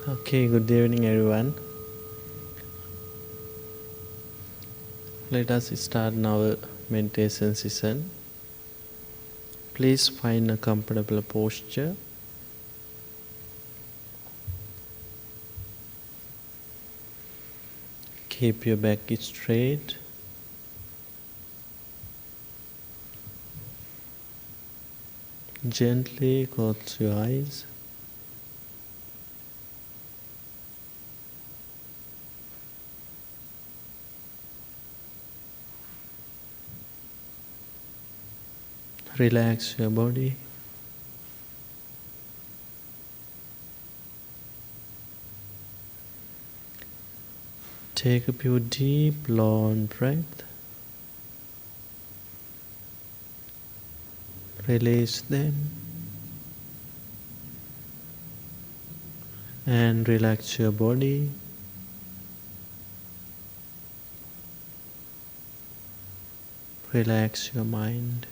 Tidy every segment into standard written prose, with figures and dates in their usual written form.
Okay, good evening, everyone. Let us start our meditation session. Please find a comfortable posture. Keep your back straight. Gently close your eyes. Relax your body. Take a few deep, long breaths. Release them. And relax your body. Relax your mind.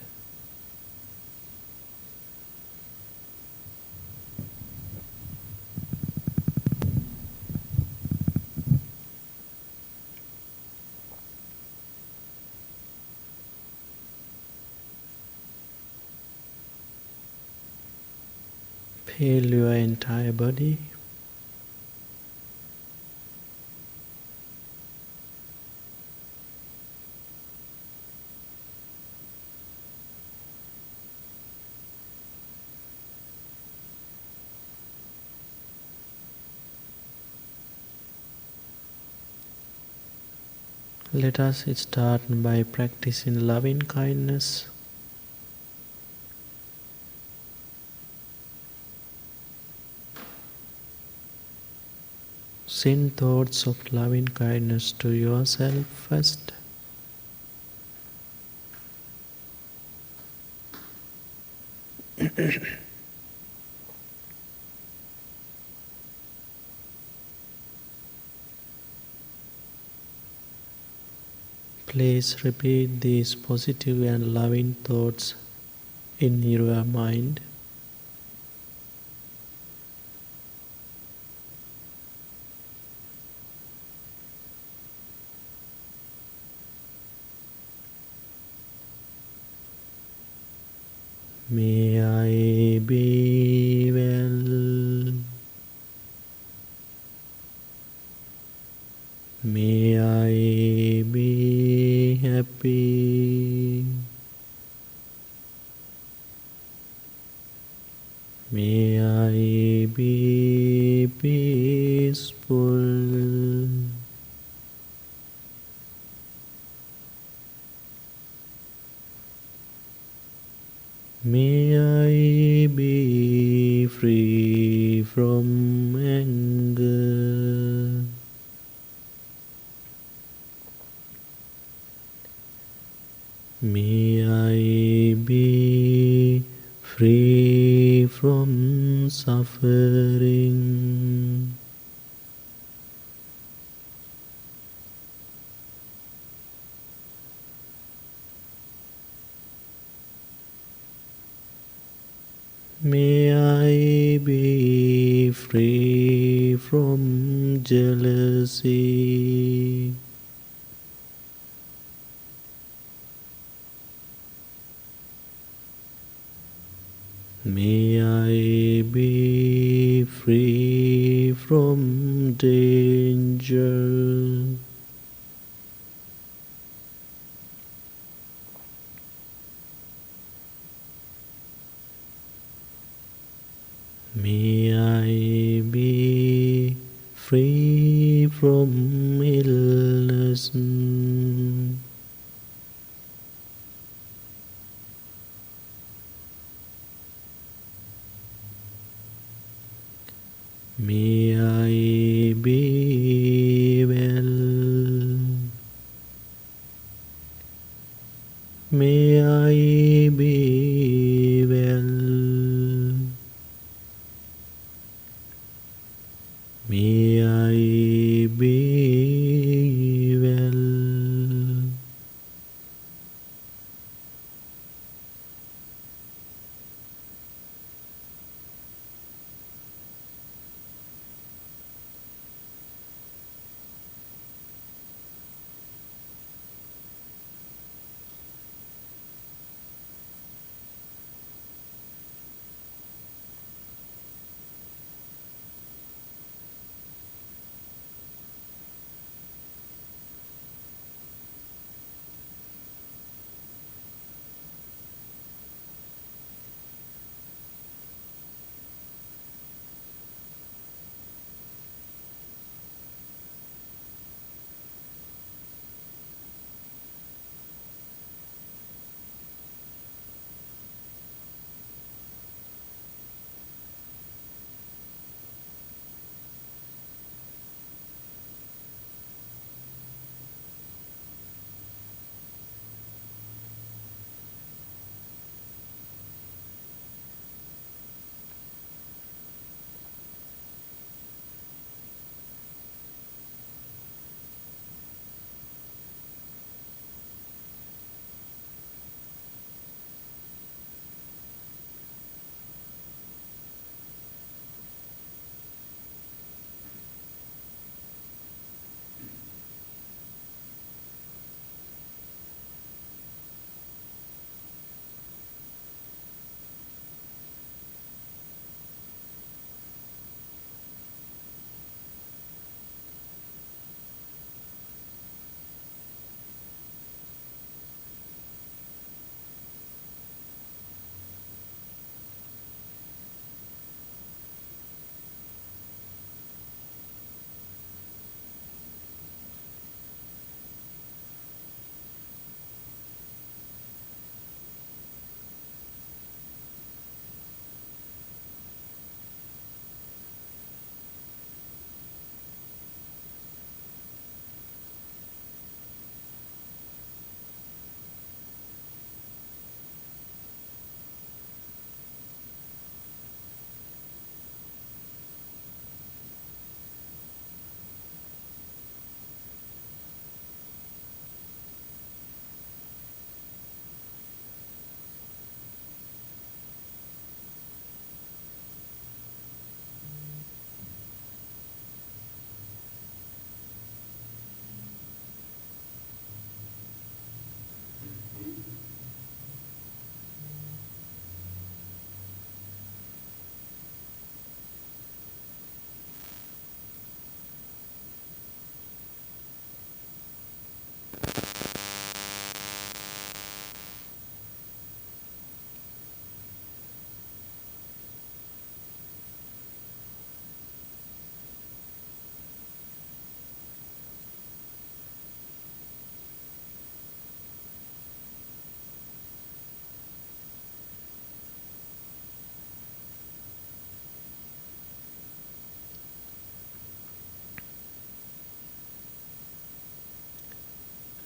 Feel your entire body. Let us start by practicing loving kindness. Send thoughts of loving kindness to yourself first. Please repeat these positive and loving thoughts in your mind. May I be well. May I be happy. May I be peaceful. May I be free from anger. May I be free from suffering. May I be free from jealousy. May I be free from danger. May I be free from illness. May I be well. May I be well. May I be well.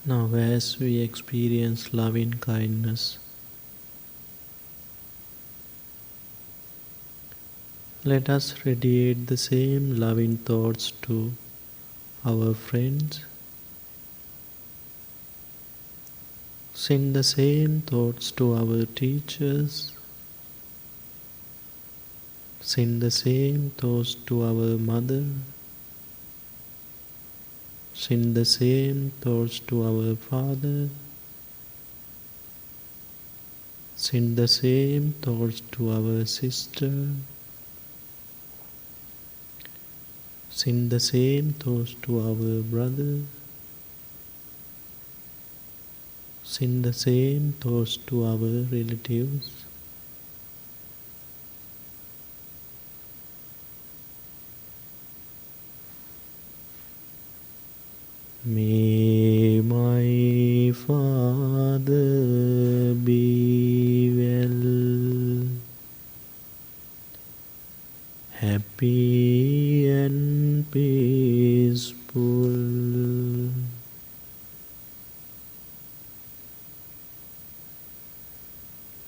Now, as we experience loving kindness, let us radiate the same loving thoughts to our friends. Send the same thoughts to our teachers. Send the same thoughts to our mother. Send the same thoughts to our father. Send the same thoughts to our sister. Send the same thoughts to our brother. Send the same thoughts to our relatives. May my father be well, happy and peaceful.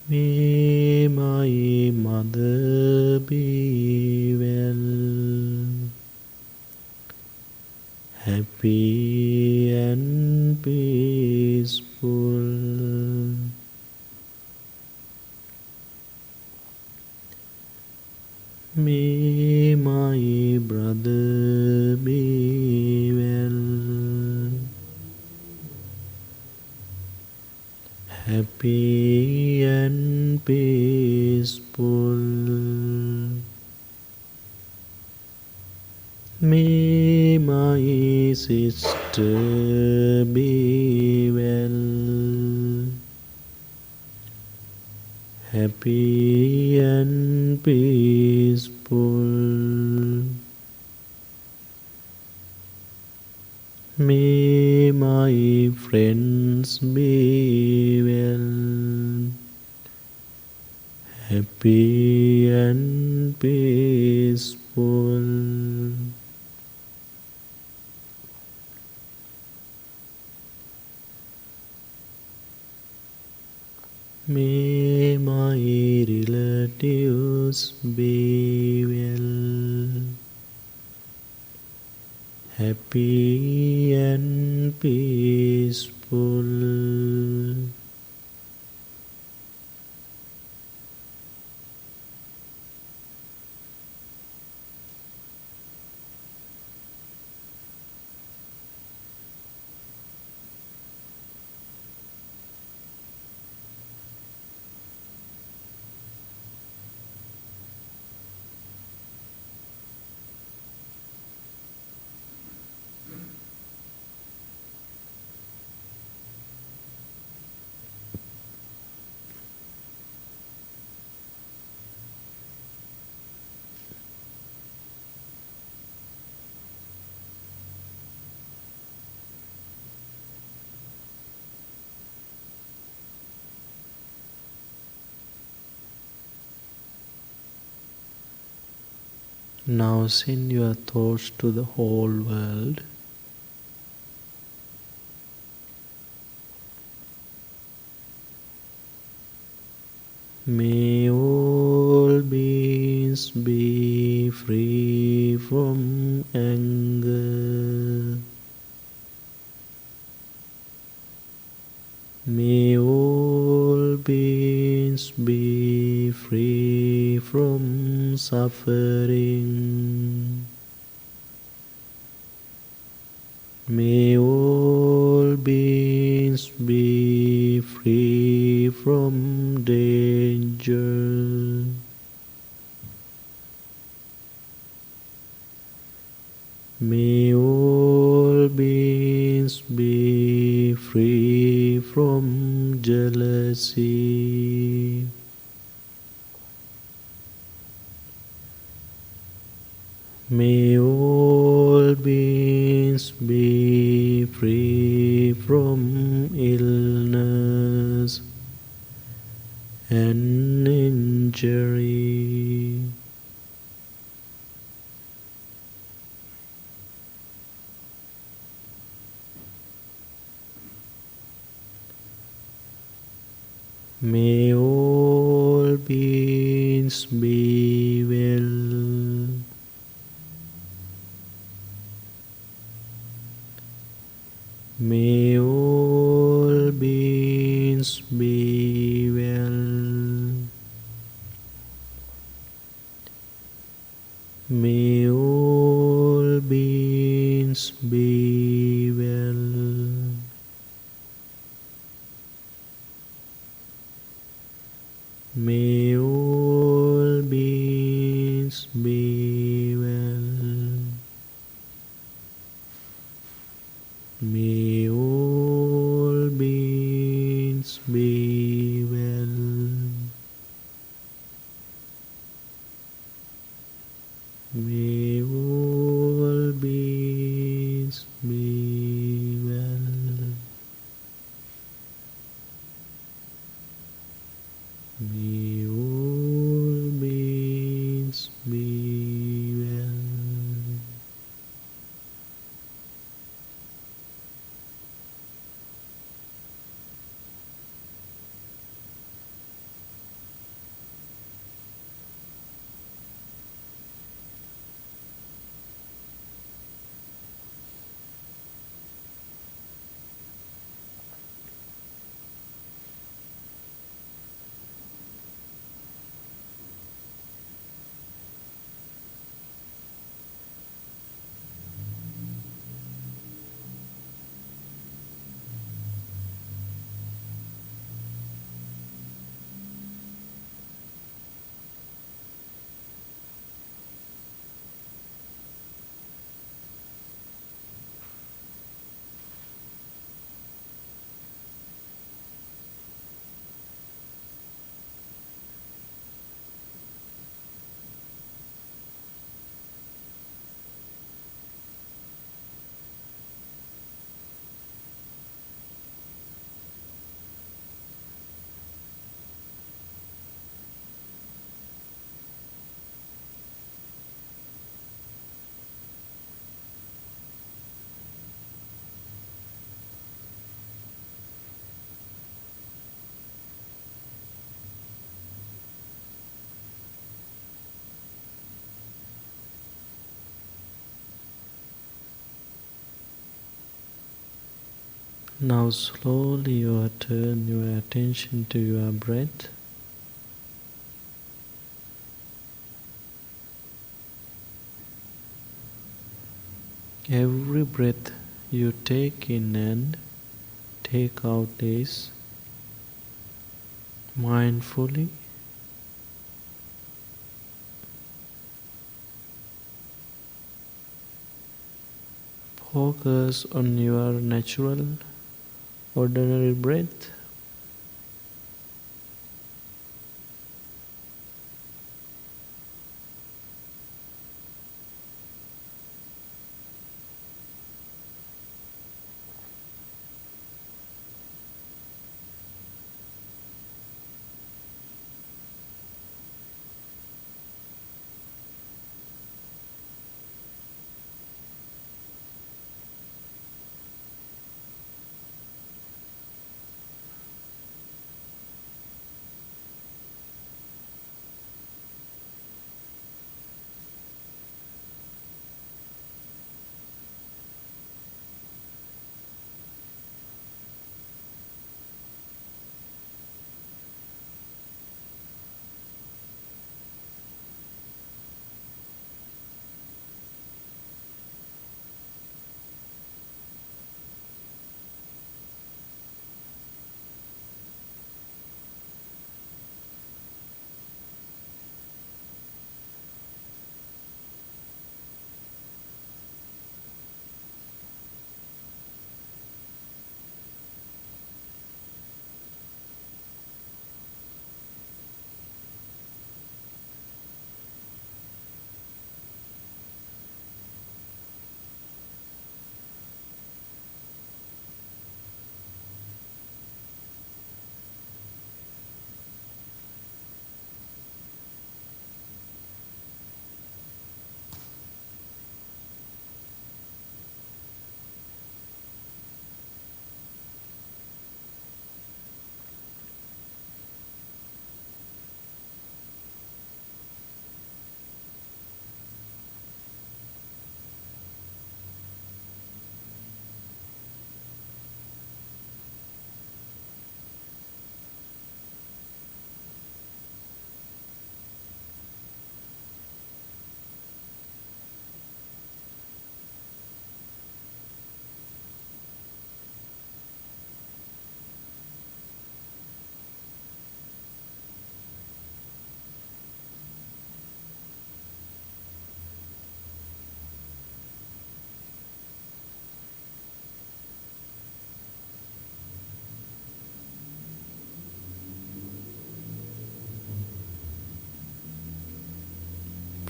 May my mother be well, happy and peaceful. May my brother be well, happy and peaceful. May my sister be well, happy and peaceful. May my friends be well, happy and peaceful. May my relatives be well, happy and peaceful. Now send your thoughts to the whole world. May all beings be free from anger. May all beings be free from suffering. May all beings be free from danger. May all beings be free from jealousy. May all beings be free from illness and injury. May all beings be well. May all beings be well. May all beings be well. May all beings be well. May all beings be well. May all beings be well. May all beings be well. Now slowly you turn your attention to your breath. Every breath you take in and take out is mindfully. Focus on your natural, ordinary breath.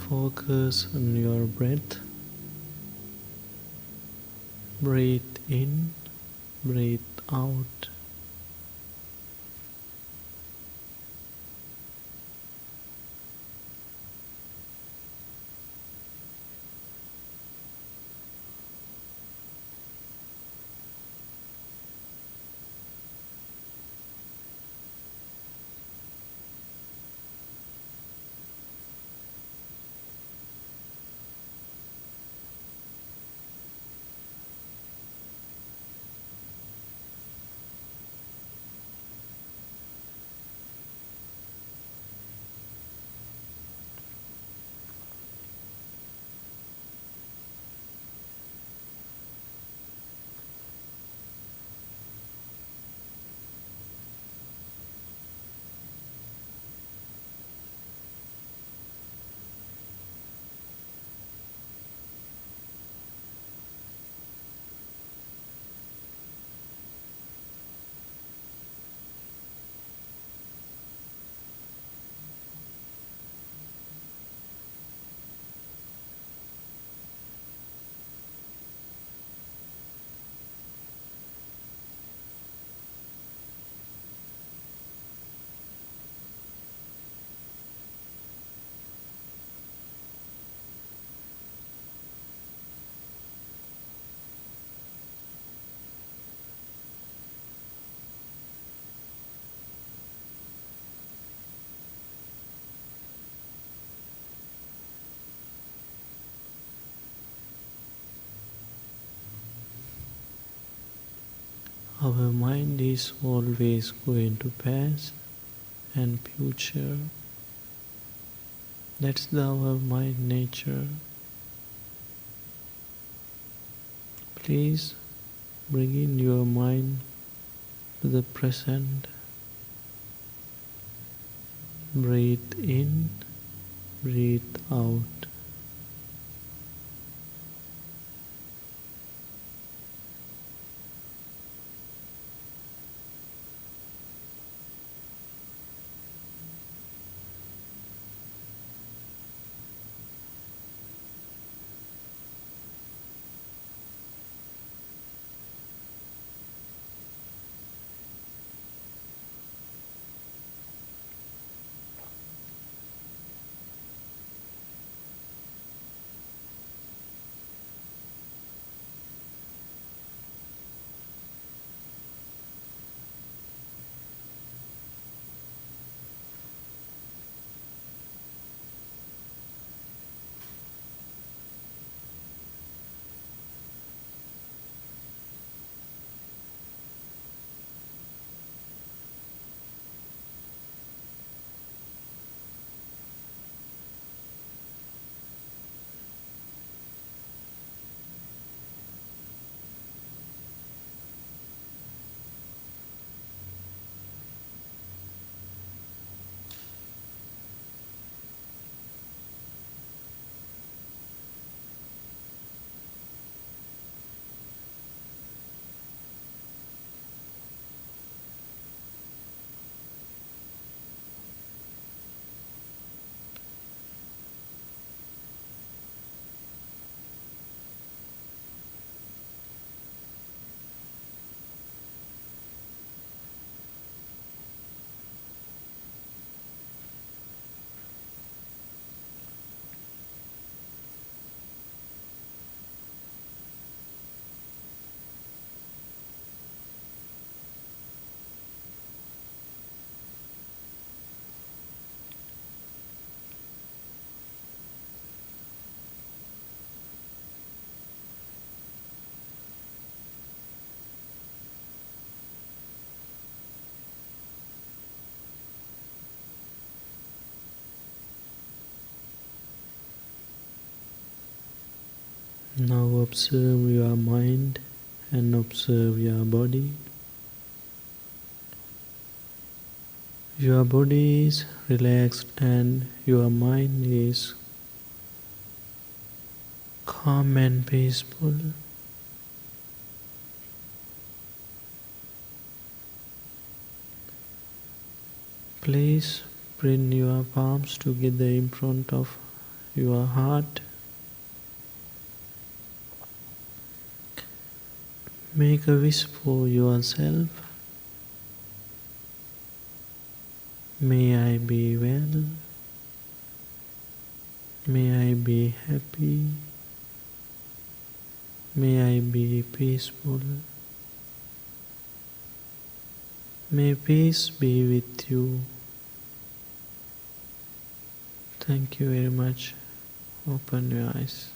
Focus on your breath. Breathe in, breathe out. Our mind is always going to past and future. That's our mind nature. Please bring in your mind to the present. Breathe in, breathe out. Now observe your mind and observe your body. Your body is relaxed and your mind is calm and peaceful. Please bring your palms together in front of your heart. Make a wish for yourself. May I be well. May I be happy. May I be peaceful. May peace be with you. Thank you very much. Open your eyes.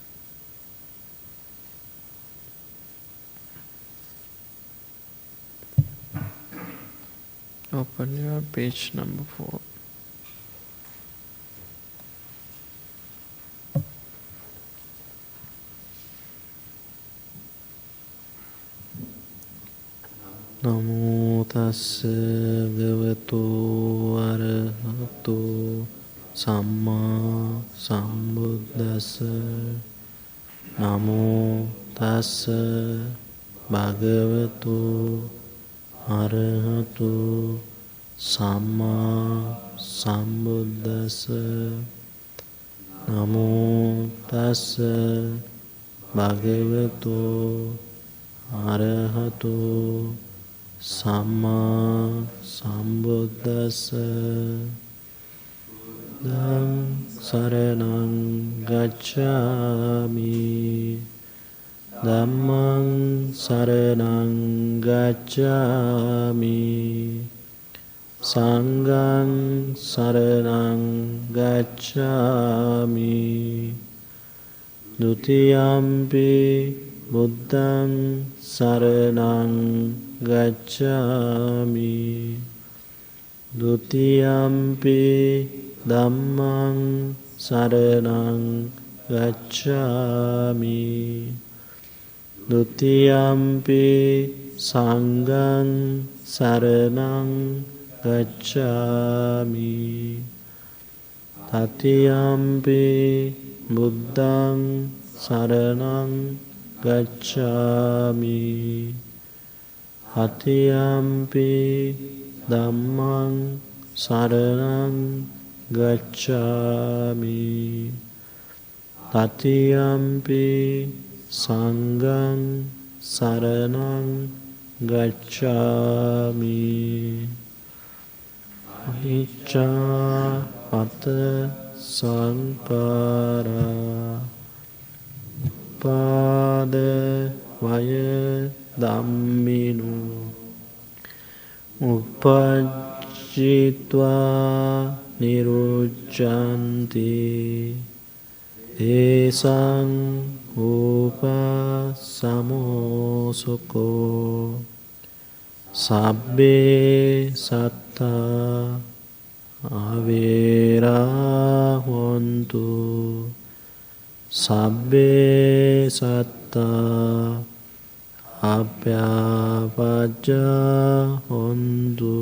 Open your page number 4. Namo tassa bhagavato arahato samma sambuddhassa. Namo tassa bhagavato arahato samma sambuddhassa. Namo tassa bhagavato arahato samma sambuddhassa. Buddhaṃ saraṇaṃ gacchāmi. Dhammaṃ saraṇaṃ gacchāmi. Sanghaṃ saraṇaṃ gacchāmi. Dutiyampi Buddhaṃ saraṇaṃ gacchāmi. Dutiyampi Dhammaṃ saraṇaṃ gacchāmi. Dutiyampi Sanghaṃ saraṇaṃ gacchāmi. Tatiyampi Buddhaṃ saraṇaṃ gacchāmi. Hatiyampi Dhammaṃ saraṇaṃ gacchāmi. Tatiyampi Sanghaṃ saraṇaṃ gacchāmi. Anicca pata saṅkhārā. Upada vaya dhammino. Uppajjitva nirucchanti. Tesaṃ upa samosukho. Sabbe sattā avera hontu. Sabbe sattā abhyavajja hontu.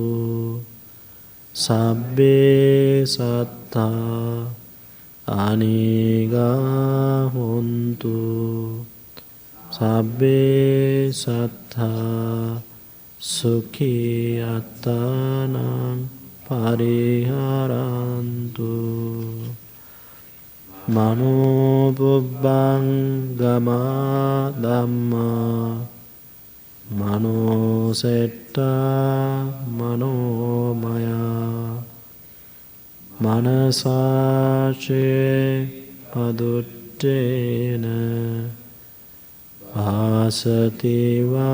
Sabbe sattā anigā hontu. Sabbe sattā sukhi attānaṃ pariharantu. Mano bubbhaṃ gamā dhammā. Mano setta mano maya. Manasāce paduttena. Bhāsati vā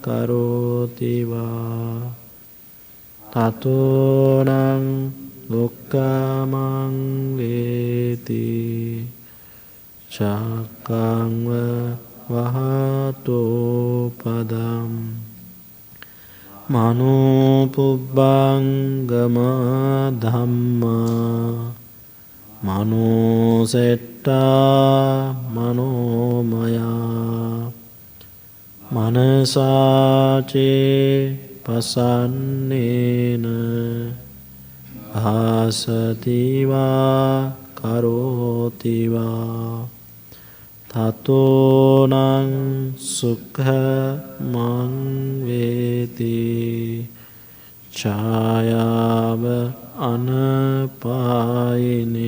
karoti vā. Tatonaṃ dukkhaṃ veti. Cakkhaṃ vahato padam. Mano pubbhaṃ gamā dhammā. Mano setta mano maya. Manasāce pasannena. Bhāsati vā karoti vā. Tatonaṃ sukkhaṃ veti. Chāyāva anapāyini.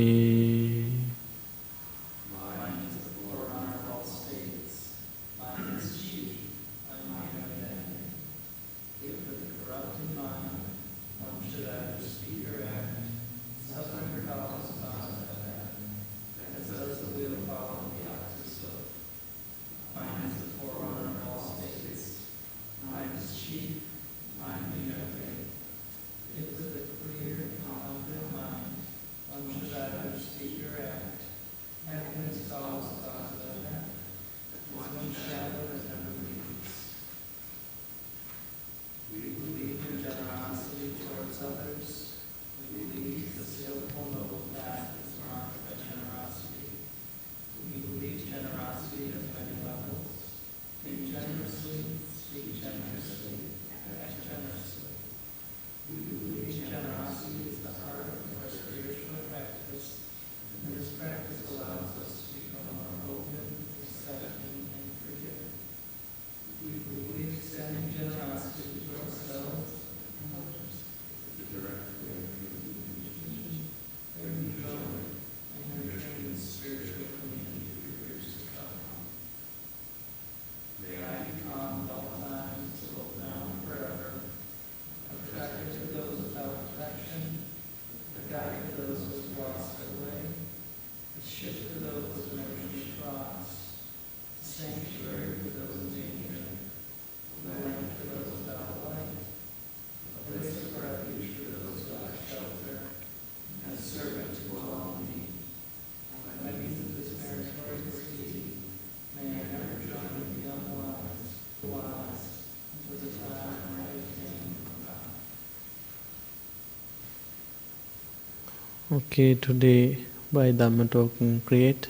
Okay, today by Dharma Token Create,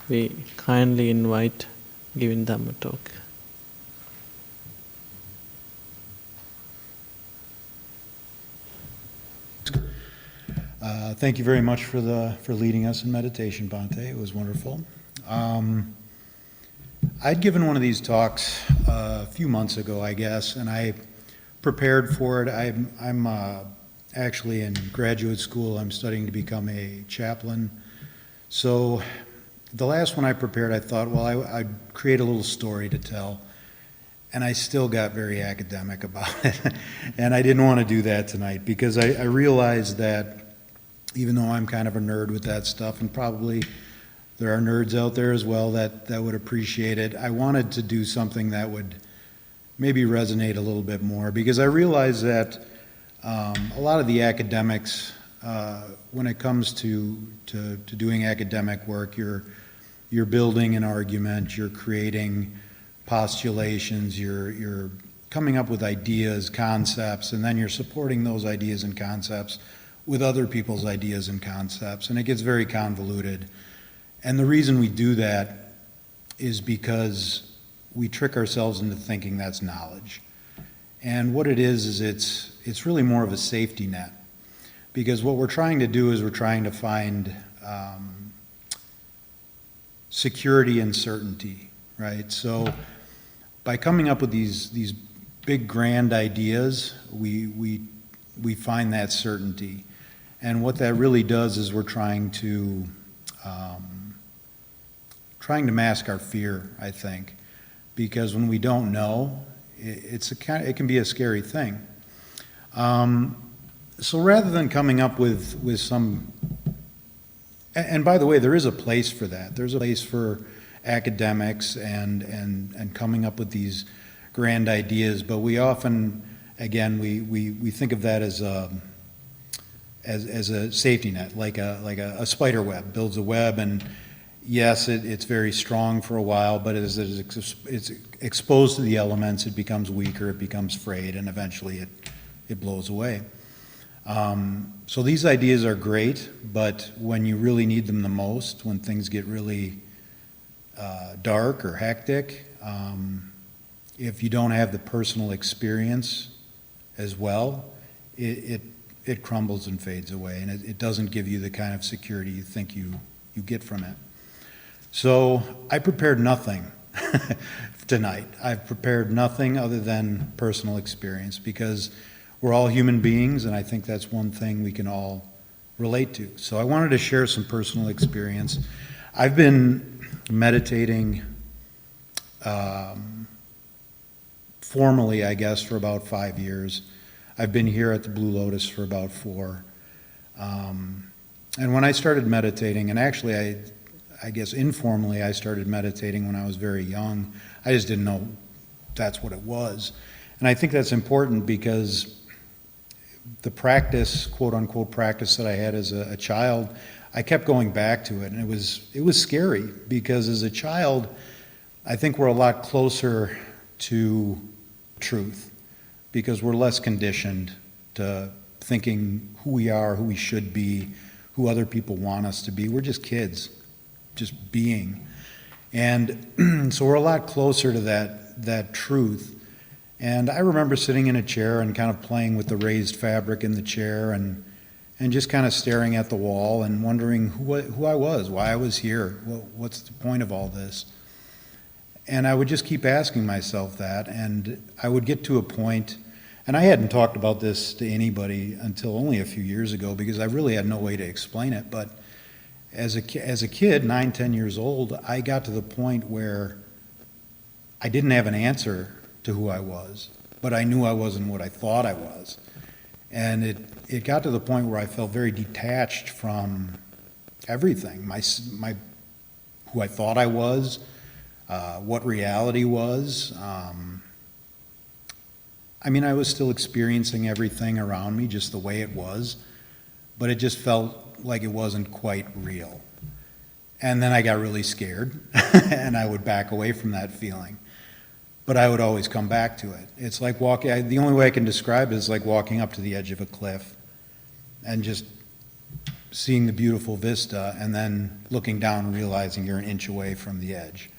we kindly invite giving Dharma talk. Thank you very much for leading us in meditation, Bhante. It was wonderful. I'd given one of these talks a few months ago, I guess, and I prepared for it. I'm actually in graduate school. I'm studying to become a chaplain. So the last one I prepared, I thought, well, I'd create a little story to tell. And I still got very academic about it. And I didn't want to do that tonight because I realized that even though I'm kind of a nerd with that stuff, and probably there are nerds out there as well that would appreciate it, I wanted to do something that would maybe resonate a little bit more, because I realized that a lot of the academics, when it comes to doing academic work, you're building an argument, you're creating postulations, you're coming up with ideas, concepts, and then you're supporting those ideas and concepts with other people's ideas and concepts, and it gets very convoluted. And the reason we do that is because we trick ourselves into thinking that's knowledge. And what it is it's really more of a safety net, because what we're trying to do is we're trying to find security and certainty, right? So by coming up with these big grand ideas, we find that certainty. And what that really does is we're trying to mask our fear, I think, because when we don't know, it can be a scary thing. So rather than coming up with some, and by the way, there is a place for that. There's a place for academics and coming up with these grand ideas, but we often, again, we think of that as a safety net, like a spider web builds a web, and yes, it's very strong for a while, but as it's exposed to the elements, it becomes weaker, it becomes frayed, and eventually it blows away. So these ideas are great, but when you really need them the most, when things get really dark or hectic, if you don't have the personal experience as well, it crumbles and fades away, and it doesn't give you the kind of security you think you get from it. So I prepared nothing tonight. I've prepared nothing other than personal experience, because we're all human beings, and I think that's one thing we can all relate to. So I wanted to share some personal experience. I've been meditating formally, I guess, for about 5 years. I've been here at the Blue Lotus for about 4. And when I started meditating, and actually I guess informally I started meditating when I was very young. I just didn't know that's what it was. And I think that's important because the practice, quote unquote practice, that I had as a child, I kept going back to it, and it was scary, because as a child I think we're a lot closer to truth, because we're less conditioned to thinking who we are, who we should be, who other people want us to be. We're just kids, just being. And so we're a lot closer to that truth. And I remember sitting in a chair and kind of playing with the raised fabric in the chair, and just kind of staring at the wall and wondering who I was, why I was here, what's the point of all this. And I would just keep asking myself that, and I would get to a point, and I hadn't talked about this to anybody until only a few years ago, because I really had no way to explain it, but as a kid, 9, 10 years old, I got to the point where I didn't have an answer to who I was, but I knew I wasn't what I thought I was. And it got to the point where I felt very detached from everything, my who I thought I was, what reality was. I mean, I was still experiencing everything around me just the way it was, but it just felt like it wasn't quite real. And then I got really scared, and I would back away from that feeling. But I would always come back to it. It's like the only way I can describe it is like walking up to the edge of a cliff and just seeing the beautiful vista and then looking down and realizing you're an inch away from the edge.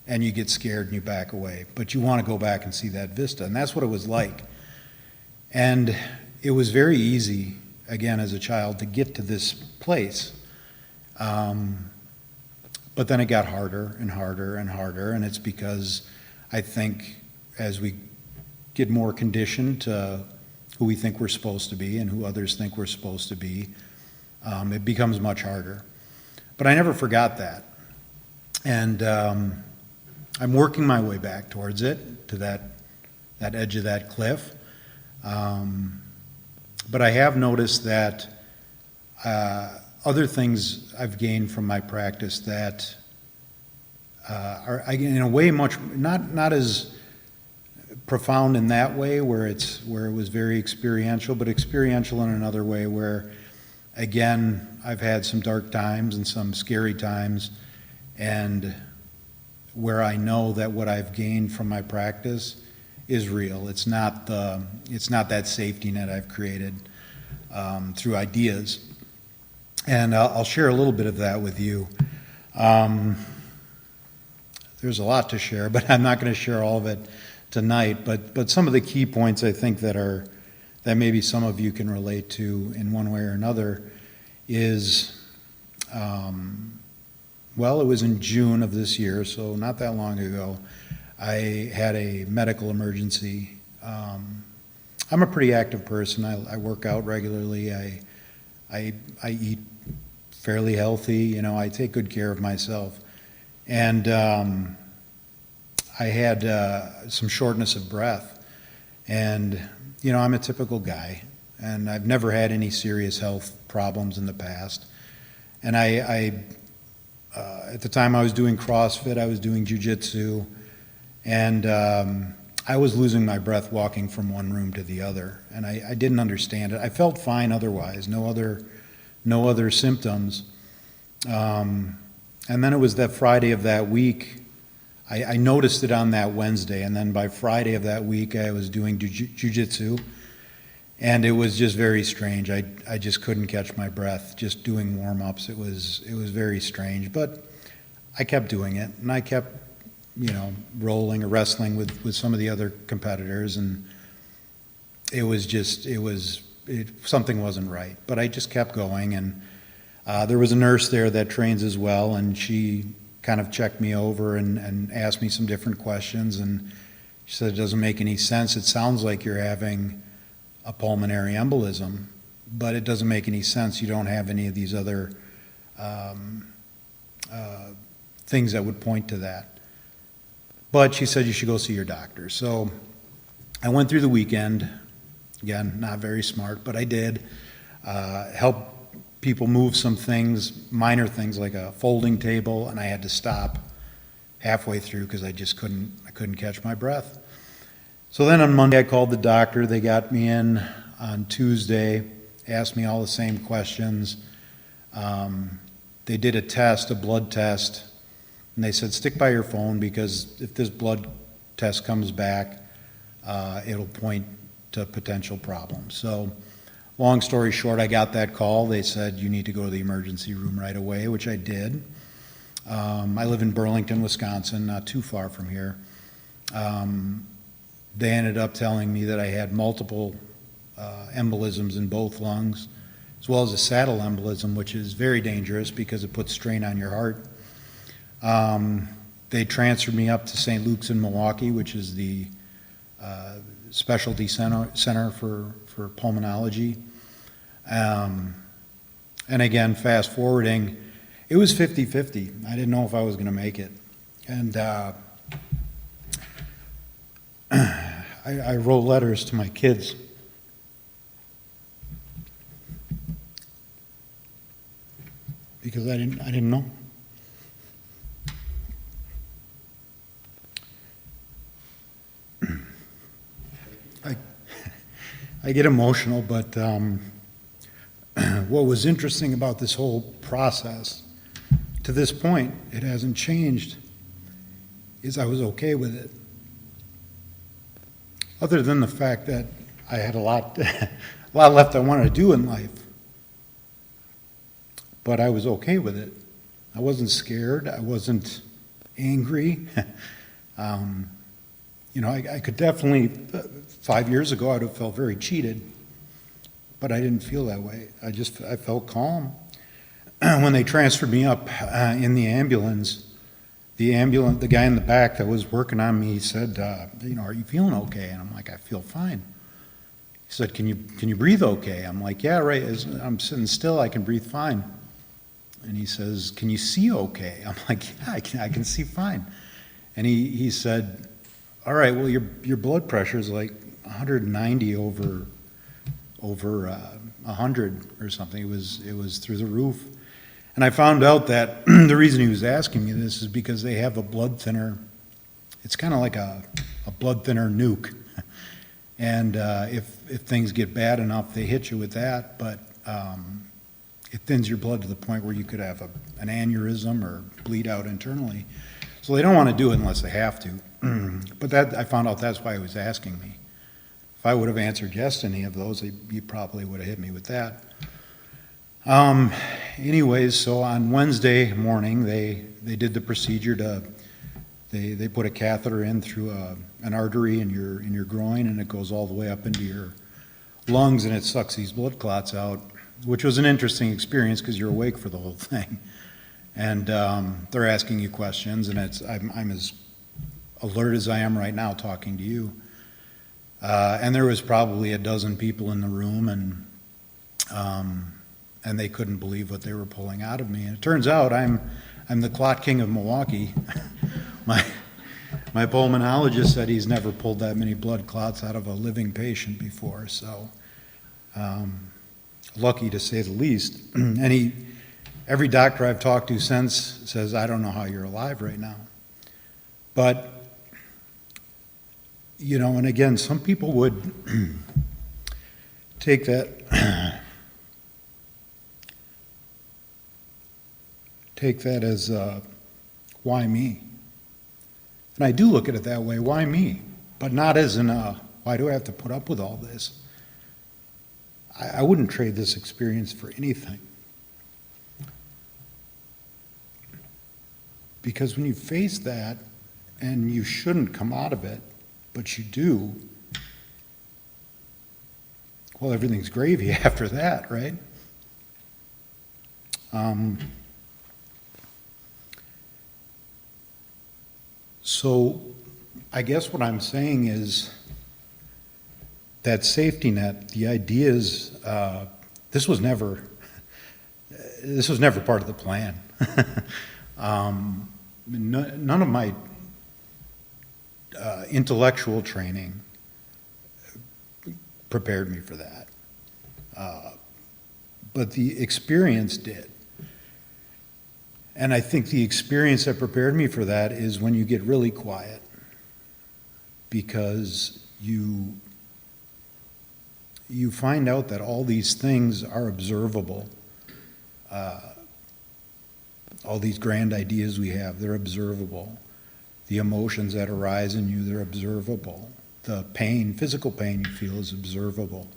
And you get scared and you back away. But you want to go back and see that vista. And that's what it was like. And it was very easy, again, as a child, to get to this place. But then it got harder and harder and harder. And it's because I think as we get more conditioned to who we think we're supposed to be and who others think we're supposed to be, it becomes much harder. But I never forgot that. And I'm working my way back towards it, to that edge of that cliff. But I have noticed that other things I've gained from my practice that are, in a way, much not as profound in that way, where it was very experiential, but experiential in another way, where, again, I've had some dark times and some scary times, and where I know that what I've gained from my practice is real. It's not that safety net I've created through ideas. And I'll share a little bit of that with you. There's a lot to share, but I'm not going to share all of it tonight. But some of the key points I think that maybe some of you can relate to in one way or another is, well, it was in June of this year, so not that long ago. I had a medical emergency. I'm a pretty active person. I work out regularly. I eat fairly healthy. I take good care of myself. And I had some shortness of breath. And, I'm a typical guy. And I've never had any serious health problems in the past. And I at the time I was doing CrossFit, I was doing jiu-jitsu, and I was losing my breath walking from one room to the other. And I didn't understand it. I felt fine otherwise, no other symptoms. And then it was that Friday of that week, I noticed it on that Wednesday, and then by Friday of that week I was doing jiu-jitsu, and it was just very strange. I just couldn't catch my breath just doing warm-ups. It was very strange, but I kept doing it, and I kept rolling or wrestling with some of the other competitors, and something wasn't right. But I just kept going, and there was a nurse there that trains as well, and she kind of checked me over and asked me some different questions, and she said, "It doesn't make any sense. It sounds like you're having a pulmonary embolism, but it doesn't make any sense. You don't have any of these other things that would point to that." But she said you should go see your doctor. So I went through the weekend. Again, not very smart, but I did. Help people move some things, minor things like a folding table, and I had to stop halfway through because I couldn't catch my breath. So then on Monday I called the doctor. They got me in on Tuesday, asked me all the same questions. They did a blood test, and they said, stick by your phone because if this blood test comes back, it'll point to potential problems. So long story short, I got that call. They said, you need to go to the emergency room right away, which I did. I live in Burlington, Wisconsin, not too far from here. They ended up telling me that I had multiple embolisms in both lungs, as well as a saddle embolism, which is very dangerous because it puts strain on your heart. They transferred me up to St. Luke's in Milwaukee, which is the specialty center for pulmonology. And again, fast forwarding, it was 50-50. I didn't know if I was going to make it. And I wrote letters to my kids. Because I didn't know. I get emotional, but what was interesting about this whole process, to this point, it hasn't changed, is I was okay with it. Other than the fact that I had a lot left I wanted to do in life. but I was okay with it. I wasn't scared. I wasn't angry. I could definitely, 5 years ago, I'd have felt very cheated, but I didn't feel that way. I felt calm. When they transferred me up in the ambulance, the guy in the back that was working on me, he said, are you feeling okay? And I'm like, I feel fine. He said, can you breathe okay? I'm like, yeah, right. As I'm sitting still, I can breathe fine. And he says, can you see okay? I'm like, yeah, I can see fine. And he said, all right, well, your blood pressure is like 190 over 100 or something. It was through the roof. And I found out that the reason he was asking me this is because they have a blood thinner. It's kind of like a blood thinner nuke. And if things get bad enough, they hit you with that. But it thins your blood to the point where you could have an aneurysm or bleed out internally. So they don't want to do it unless they have to. But I found out that's why he was asking me. If I would have answered yes to any of those, he probably would have hit me with that. Anyways, so on Wednesday morning, they did the procedure they put a catheter in through an artery in your groin, and it goes all the way up into your lungs, and it sucks these blood clots out, which was an interesting experience because you're awake for the whole thing. And they're asking you questions, and I'm as alert as I am right now talking to you. And there was probably a dozen people in the room, and they couldn't believe what they were pulling out of me. And it turns out I'm the clot king of Milwaukee. My pulmonologist said he's never pulled that many blood clots out of a living patient before, so lucky to say the least. And every doctor I've talked to since says, I don't know how you're alive right now. But, and again, some people would take that as, why me? And I do look at it that way, why me? But not as in, why do I have to put up with all this? I wouldn't trade this experience for anything. Because when you face that, and you shouldn't come out of it, but you do, well, everything's gravy after that, right? So I guess what I'm saying is that safety net, the idea is, this was never part of the plan. None of my intellectual training prepared me for that. But the experience did. And I think the experience that prepared me for that is when you get really quiet, because you find out that all these things are observable. All these grand ideas we have, they're observable. The emotions that arise in you, they're observable. The pain, physical pain you feel is observable.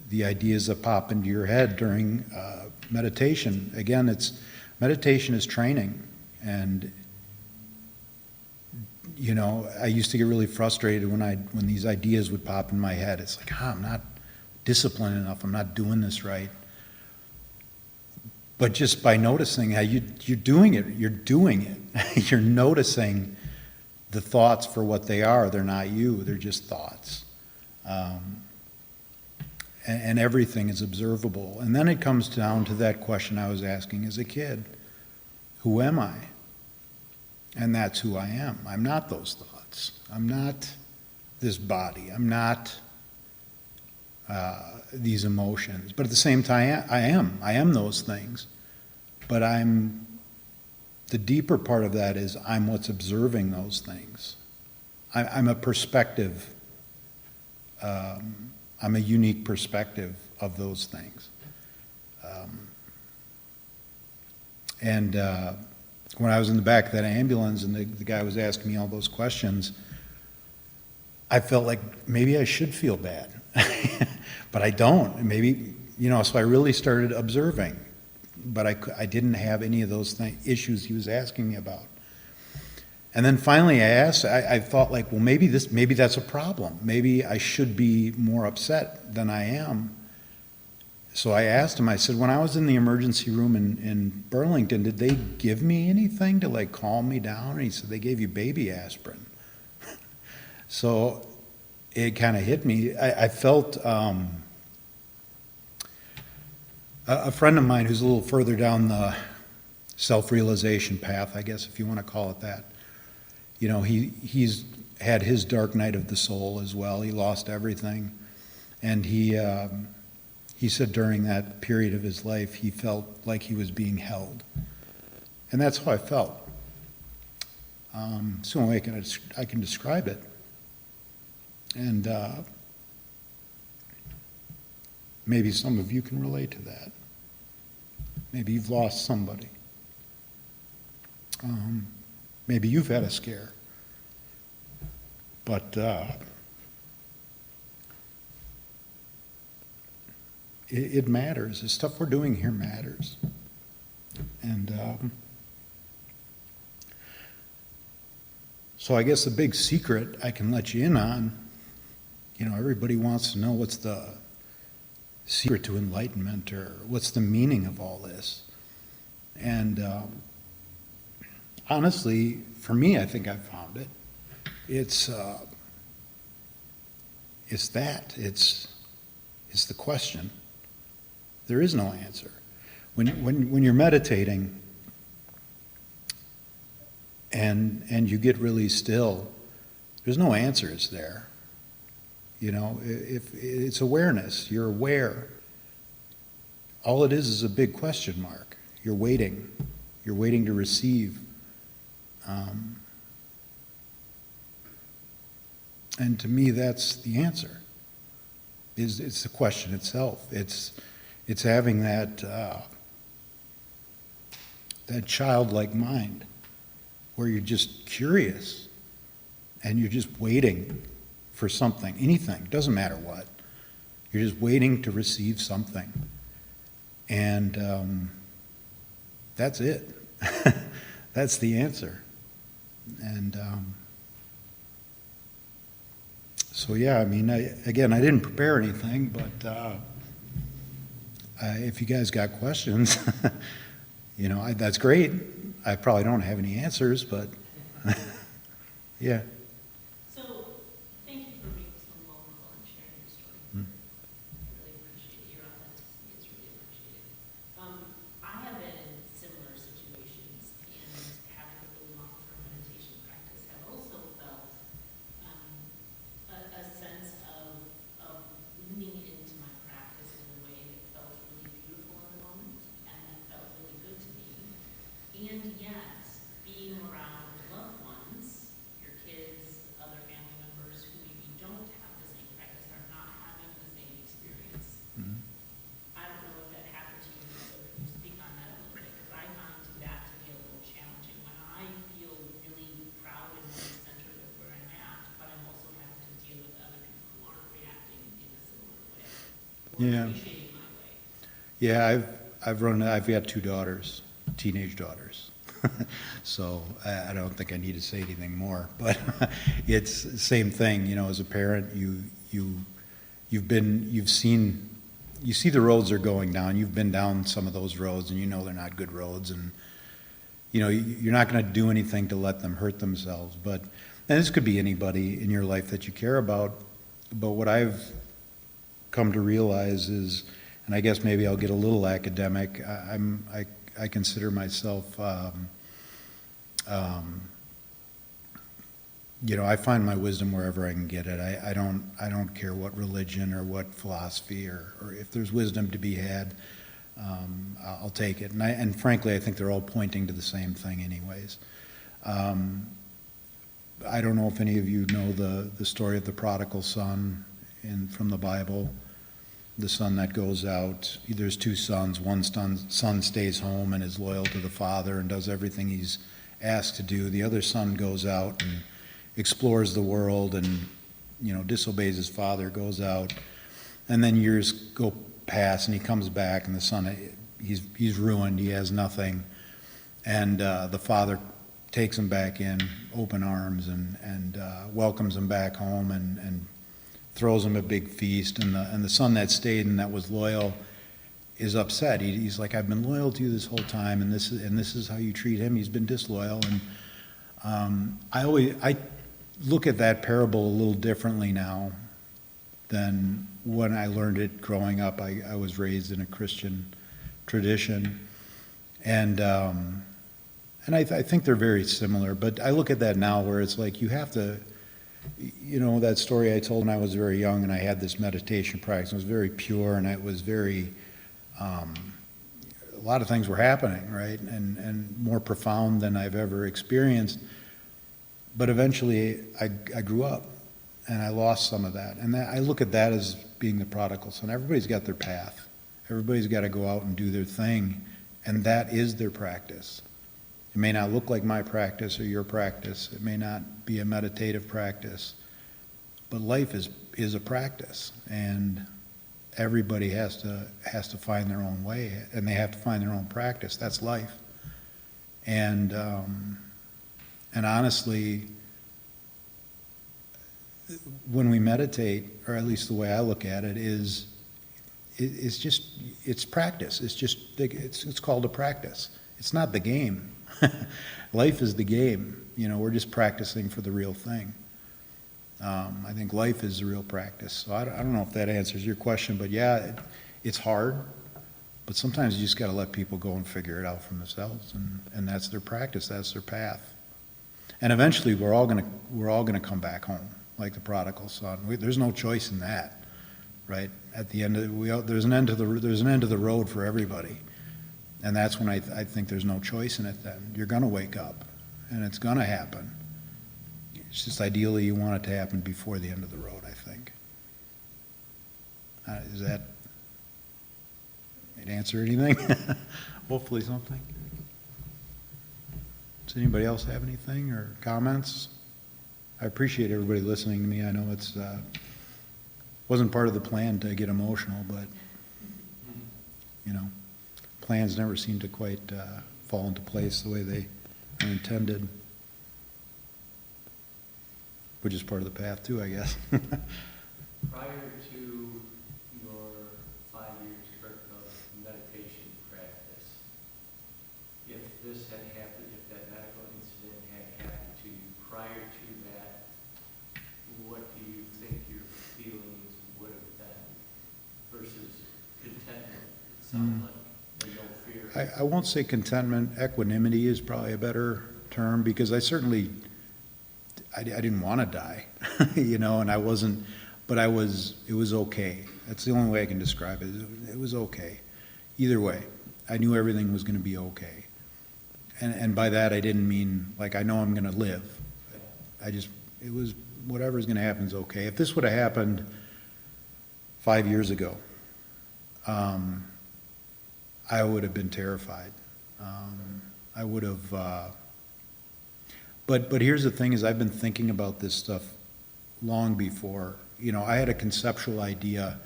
The ideas that pop into your head during meditation, again, meditation is training. And I used to get really frustrated when these ideas would pop in my head. It's like, I'm not disciplined enough, I'm not doing this right. But just by noticing how you're doing it, you're noticing the thoughts for what they are. They're not you, they're just thoughts. And everything is observable. And then it comes down to that question I was asking as a kid. Who am I? And that's who I am. I'm not those thoughts. I'm not this body. I'm not these emotions. But at the same time, I am those things. But the deeper part of that is I'm what's observing those things. I'm a perspective. I'm a unique perspective of those things. And when I was in the back of that ambulance and the guy was asking me all those questions, I felt like maybe I should feel bad, but I don't. Maybe, so I really started observing, but I didn't have any of those issues he was asking me about. And then finally I thought like, well, maybe that's a problem. Maybe I should be more upset than I am. So I asked him, I said, when I was in the emergency room in Burlington, did they give me anything to like calm me down? And he said, they gave you baby aspirin. So it kind of hit me. I felt a friend of mine who's a little further down the self-realization path, I guess, if you want to call it that. He's had his dark night of the soul as well. He lost everything. And he said during that period of his life, he felt like he was being held. And that's how I felt. It's the only way I can describe it. And maybe some of you can relate to that. Maybe you've lost somebody. Maybe you've had a scare. But it matters. The stuff we're doing here matters. And so I guess the big secret I can let you in on, everybody wants to know what's the secret to enlightenment or what's the meaning of all this. And honestly, for me, I think I found it. It's the question. There is no answer. When you're meditating and you get really still, there's no answers there. If it's awareness, you're aware. All it is a big question mark. You're waiting. You're waiting to receive. And to me, that's the answer. It's the question itself. It's having that childlike mind where you're just curious and you're just waiting for something, anything, doesn't matter what. You're just waiting to receive something. And that's it. That's the answer. And so yeah, I mean, I didn't prepare anything, but if you guys got questions, that's great. I probably don't have any answers, but yeah. So thank you for being so vulnerable and sharing your story. I really appreciate it. Your authenticity is really appreciated. I have been in similar situations, and having a really long-term meditation practice have also felt a sense of leaning into my practice in a way that felt really beautiful in the moment and that felt really good to me. And yet, being around loved ones, your kids, other family members who maybe don't have the same practice, are not having the same experience. I don't know if that happened to you, so can you speak on that a little bit? Because I find that to be a little challenging when I feel really proud and really centered with where I'm at, but I'm also having to deal with other people who aren't reacting in a similar way or appreciating my way. Yeah, I've got 2 daughters, teenage daughters. So I don't think I need to say anything more, but it's the same thing, as a parent, you see the roads they're going down. You've been down some of those roads and they're not good roads, and you're not going to do anything to let them hurt themselves. And this could be anybody in your life that you care about. But what I've come to realize is, and I guess maybe I'll get a little academic, I consider myself, I find my wisdom wherever I can get it. I don't care what religion or what philosophy or if there's wisdom to be had, I'll take it. And frankly, I think they're all pointing to the same thing anyways. I don't know if any of you know the story of the prodigal son from the Bible. The son that goes out, there's 2 sons. One son stays home and is loyal to the father and does everything he's asked to do. The other son goes out and explores the world and disobeys his father, goes out, and then years go past, and he comes back, and the son, he's ruined, he has nothing, and the father takes him back in open arms and welcomes him back home and throws him a big feast, and the son that stayed and that was loyal is upset. He's like, I've been loyal to you this whole time, and this is how you treat him. He's been disloyal, and I look at that parable a little differently now than when I learned it growing up. I was raised in a Christian tradition, and I think they're very similar. But I look at that now where it's like you have to. That story I told when I was very young, and I had this meditation practice. It was very pure, and it was very, a lot of things were happening, right, and more profound than I've ever experienced. But eventually, I grew up, and I lost some of that. And I look at that as being the prodigal son. Everybody's got their path. Everybody's got to go out and do their thing, and that is their practice. It may not look like my practice or your practice. It may not be a meditative practice, but life is a practice, and everybody has to find their own way, and they have to find their own practice. That's life, and honestly, when we meditate, or at least the way I look at it, it's practice. It's called a practice. It's not the game. Life is the game. We're just practicing for the real thing. I think life is the real practice. So I don't know if that answers your question, but yeah, it's hard. But sometimes you just got to let people go and figure it out for themselves, and that's their practice. That's their path. And eventually, we're all gonna come back home, like the prodigal son. There's no choice in that, right? At the end of there's an end to the road for everybody. And that's when I think there's no choice in it then. You're going to wake up, and it's going to happen. It's just ideally you want it to happen before the end of the road, I think. Is that it answer anything? Hopefully something. Does anybody else have anything or comments? I appreciate everybody listening to me. I know it's wasn't part of the plan to get emotional, but plans never seem to quite fall into place the way they are intended, which is part of the path too, I guess. Prior to your 5 years of meditation practice, if this had happened, if that medical incident had happened to you prior to that, what do you think your feelings would have been versus contentment? It sounds like. I won't say contentment. Equanimity is probably a better term, because I didn't want to die, and I wasn't, but it was okay. That's the only way I can describe it. It was okay. Either way, I knew everything was going to be okay. And by that, I didn't mean, like, I know I'm going to live. It was, whatever's going to happen is okay. If this would have happened 5 years ago, I would have been terrified. I would have, but here's the thing is I've been thinking about this stuff long before. I had a conceptual idea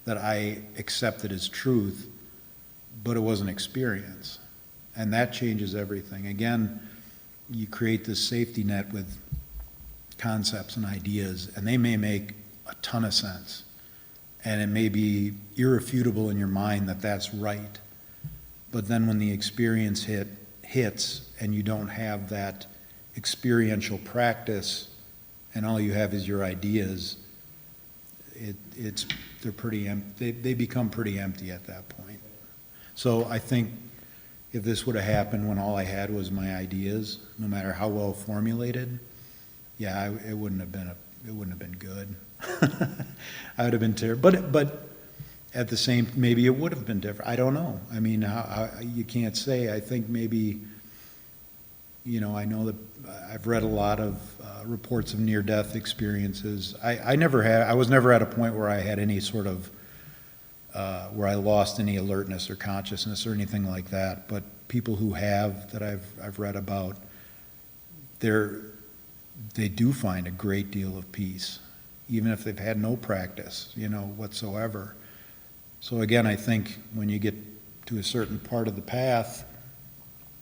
that I accepted as truth, but it wasn't experience. And that changes everything. Again, you create this safety net with concepts and ideas, and they may make a ton of sense. And it may be irrefutable in your mind that that's right. But then when the experience hits and you don't have that experiential practice and all you have is your ideas, they're pretty empty. They become pretty empty at that point. So I think if this would have happened when all I had was my ideas, no matter how well formulated, yeah, it wouldn't have been good. I would have been terrible. But at the same, maybe it would have been different. I don't know. I mean, you can't say. I think maybe, I know that I've read a lot of reports of near-death experiences. I was never at a point where I had any sort of, where I lost any alertness or consciousness or anything like that. But people who have, that I've read about, they do find a great deal of peace, even if they've had no practice, whatsoever. So again, I think when you get to a certain part of the path,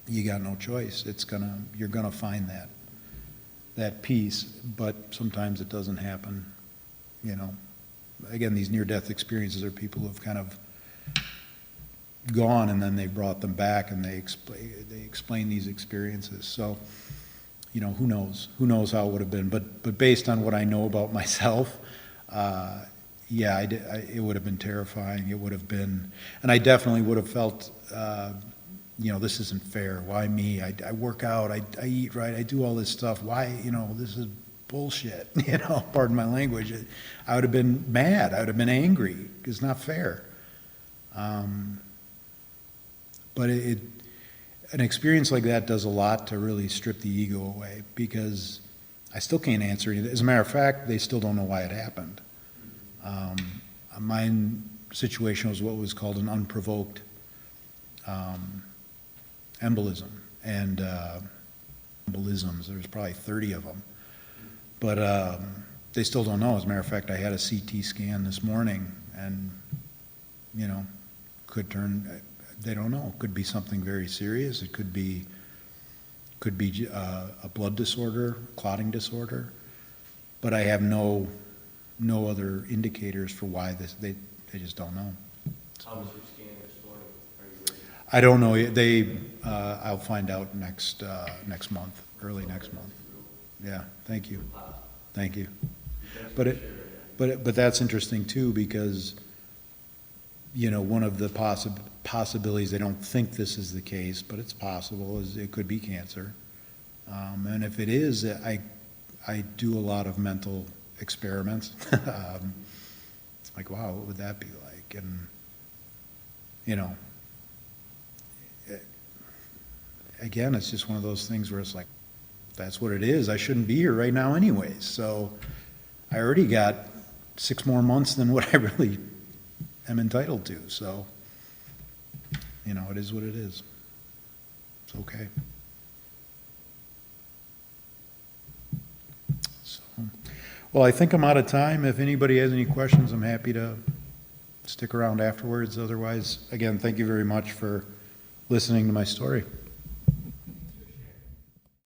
you got no choice. You're gonna find that peace, but sometimes it doesn't happen, Again, these near-death experiences are people who've kind of gone and then they brought them back and they explain these experiences. So, who knows? Who knows how it would have been? But based on what I know about myself, yeah, it would have been terrifying. It would have been, and I definitely would have felt, this isn't fair. Why me? I work out, I eat right, I do all this stuff. Why, this is bullshit, pardon my language. I would have been mad. I would have been angry. It's not fair. But an experience like that does a lot to really strip the ego away, because I still can't answer it. As a matter of fact, they still don't know why it happened. My situation was what was called an unprovoked embolism, and embolisms, there's probably 30 of them. But they still don't know. As a matter of fact, I had a CT scan this morning, and, could turn, they don't know. It could be something very serious. It could be a blood disorder, clotting disorder. But I have no other indicators for why they just don't know. How was your scan this morning? Are you ready? I don't know. I'll find out next month, early next month. Yeah, thank you. Thank you. But that's interesting too, because, one of the possibilities, they don't think this is the case, but it's possible, is it could be cancer. And if it is, I do a lot of mental experiments. Like, wow, what would that be like? And, again, it's just one of those things where it's like, that's what it is. I shouldn't be here right now anyways. So I already got 6 more months than what I really am entitled to. So, it is what it is. It's okay. So, well, I think I'm out of time. If anybody has any questions, I'm happy to stick around afterwards. Otherwise, again, thank you very much for listening to my story.